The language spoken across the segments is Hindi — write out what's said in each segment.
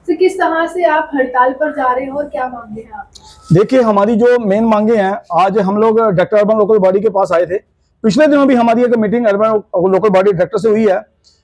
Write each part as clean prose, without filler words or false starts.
तो किस तरह से आप हड़ताल पर जा रहे हो और क्या मांगे हैं आप? देखिए, हमारी जो मेन मांगे हैं, आज हम लोग डायरेक्टर अर्बन लोकल बॉडी के पास आए थे। पिछले दिनों भी हमारी एक meeting urban local body director से हुई है,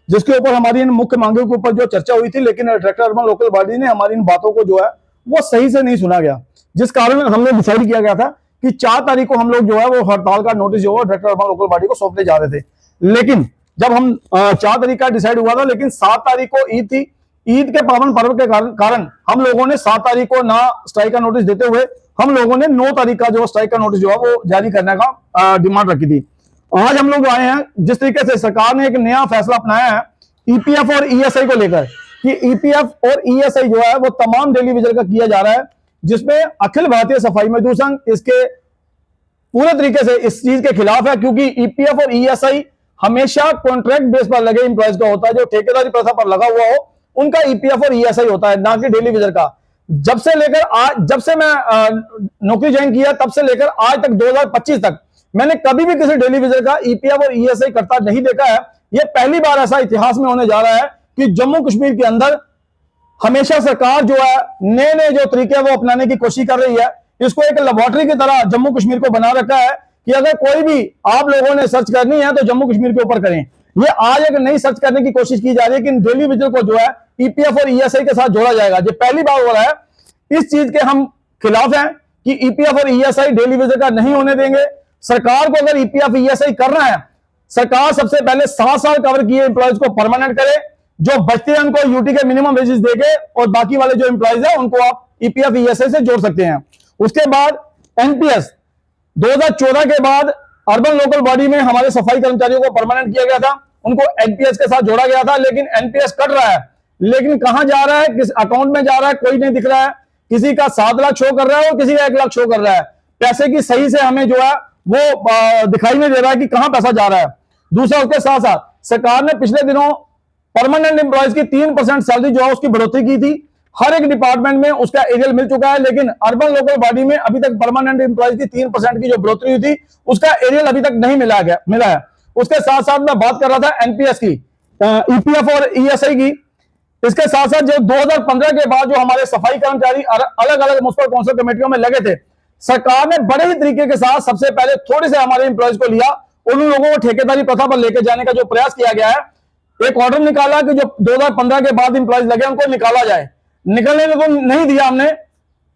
जिसके ऊपर हमारी इन मुख्य मांगों के ऊपर जो चर्चा हुई थी, लेकिन डायरेक्टर अर्बन लोकल बॉडी ने हमारी इन बातों को जो है वो सही से नहीं सुना गया, जिस कारण हमने डिसाइड किया गया था कि 4 तारीख को हम लोग जो है वो हड़ताल का नोटिस जो है डायरेक्टर अर्बन लोकल बॉडी को सौंपने जा रहे थे। लेकिन जब हम 4 तारीख का डिसाइड हुआ था, लेकिन 7 तारीख को ईद थी। ईद के पावन पर्व के कारण हम लोगों ने 7 तारीख को ना स्ट्राइक का नोटिस देते हुए हम लोगों ने 9 तारीख का जो स्ट्राइक का नोटिस जो है वो जारी करने का डिमांड रखी थी। आज हम लोग आए हैं, जिस तरीके से सरकार ने एक नया फैसला अपनाया है ईपीएफ और ईएसआई को लेकर, कि ईपीएफ और ईएसआई जो है वो तमाम डेली वेजर का किया जा रहा है, जिसमें अखिल भारतीय सफाई मजदूर संघ इसके पूरे तरीके से इस चीज के खिलाफ है, क्योंकि ईपीएफ और ईएसआई हमेशा कॉन्ट्रैक्ट बेस पर लगे इंप्लॉयज का होता है। जो ठेकेदारी प्रथा पर लगा हुआ हो उनका ईपीएफ और ईएसआई होता है, ना कि डेली वेजर का। जब से मैं नौकरी ज्वाइन किया तब से लेकर आज तक 2025 तक मैंने कभी भी किसी डेली वेजर का ईपीएफ और ईएसआई करता नहीं देखा है। यह पहली बार ऐसा इतिहास में होने जा रहा है कि जम्मू कश्मीर के अंदर हमेशा सरकार जो है नए नए जो तरीके वो अपनाने की कोशिश कर रही है। इसको एक लेबोरेटरी की तरह जम्मू कश्मीर को बना रखा है कि अगर कोई भी आप लोगों ने सर्च करनी है तो जम्मू कश्मीर के ऊपर करें। ये आज एक नई सर्च करने की कोशिश की जा रही है कि डेली वेजर को जो है ईपीएफ और ईएसआई के साथ जोड़ा जाएगा। ये पहली बार हो रहा है। इस चीज के हम खिलाफ हैं कि ईपीएफ और ईएसआई डेली वेजर का नहीं होने देंगे। सरकार को अगर ईपीएफ ईएसआई करना है, सरकार सबसे पहले 7 साल कवर किए एम्प्लॉयज को परमानेंट करे, जो बचते हैं उनको यूटी के मिनिमम वेजेस देके, और बाकी वाले जो एम्प्लॉयज है उनको आप ईपीएफ ईएसआई से जोड़ सकते हैं। उसके बाद एनपीएस 2014 के बाद अर्बन लोकल बॉडी में हमारे सफाई कर्मचारियों को परमानेंट किया गया था, उनको एनपीएस के साथ जोड़ा गया था, लेकिन एनपीएस कट रहा है। लेकिन कहां जा रहा है, किस अकाउंट में जा रहा है, कोई नहीं दिख रहा है। किसी का 7 लाख शो कर रहा है और किसी का 1 लाख शो कर रहा है। पैसे की सही से हमें जो है वो दिखाई नहीं दे रहा है कि कहां पैसा जा रहा है। दूसरा, उसके साथ साथ सरकार ने पिछले दिनों परमानेंट एम्प्लॉयज की 3% सैलरी जो है उसकी बढ़ोतरी की थी। हर एक डिपार्टमेंट में उसका एरियल मिल चुका है, लेकिन अर्बन लोकल बॉडी में अभी तक परमानेंट एम्प्लॉयज की 3% की जो बढ़ोतरी हुई थी उसका एरियल अभी तक नहीं मिला है। उसके साथ साथ मैं बात कर रहा था एनपीएस की, ईपीएफ और ईएसआई की। इसके साथ साथ जो 2015 के बाद जो हमारे सफाई कर्मचारी अलग अलग म्युनिसिपल काउंसिल कमेटियों में लगे थे, सरकार ने बड़े ही तरीके के साथ सबसे पहले थोड़े से हमारे एम्प्लॉयज को लिया और उन लोगों को ठेकेदारी प्रथा पर लेकर जाने का जो प्रयास किया गया है। एक ऑर्डर निकाला कि जो 2015 के बाद एम्प्लॉयज लगे उनको निकाला जाए। निकलने को नहीं दिया हमने।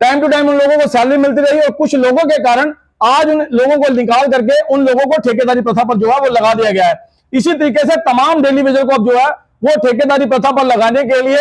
टाइम टू टाइम उन लोगों को सैलरी मिलती रही, और कुछ लोगों के कारण आज उन लोगों को निकाल करके उन लोगों को ठेकेदारी प्रथा पर जो है वो लगा दिया गया है। इसी तरीके से तमाम डेली वेजर को अब जो है वो ठेकेदारी प्रथा पर लगाने के लिए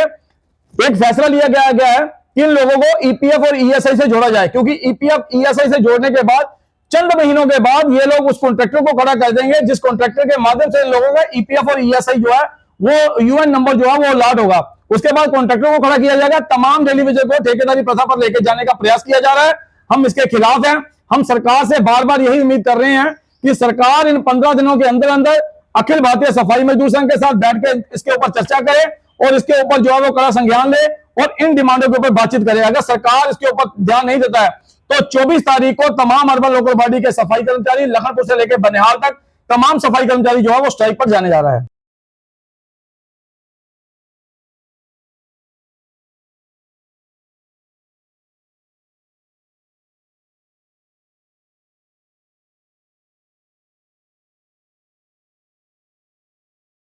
एक फैसला लिया गया है कि इन लोगों को ईपीएफ और ईएसआई से जोड़ा जाए, क्योंकि ईपीएफ ईएसआई से जोड़ने के बाद चंद महीनों के बाद ये लोग उस कॉन्ट्रैक्टर को खड़ा कर देंगे, जिस कॉन्ट्रैक्टर के माध्यम से इन लोगों का ईपीएफ और ईएसआई जो है वो यूएन नंबर जो है वो अलॉट होगा। उसके बाद कॉन्ट्रैक्टर को खड़ा किया जाएगा। तमाम डेली वेजर को ठेकेदारी प्रथा पर लेकर जाने का प्रयास किया जा रहा है। हम इसके खिलाफ हैं। हम सरकार से बार बार यही उम्मीद कर रहे हैं कि सरकार इन 15 दिनों के अंदर अंदर अखिल भारतीय सफाई मजदूर संघ के साथ बैठ के इसके ऊपर चर्चा करे और इसके ऊपर जो है वो कड़ा संज्ञान ले और इन डिमांडों के ऊपर बातचीत करे। अगर सरकार इसके ऊपर ध्यान नहीं देता है तो 24 तारीख को तमाम अर्बन लोकल बॉडी के सफाई कर्मचारी लखनपुर से लेकर बनिहाल तक तमाम सफाई कर्मचारी जो है वो स्ट्राइक पर जाने जा रहा है।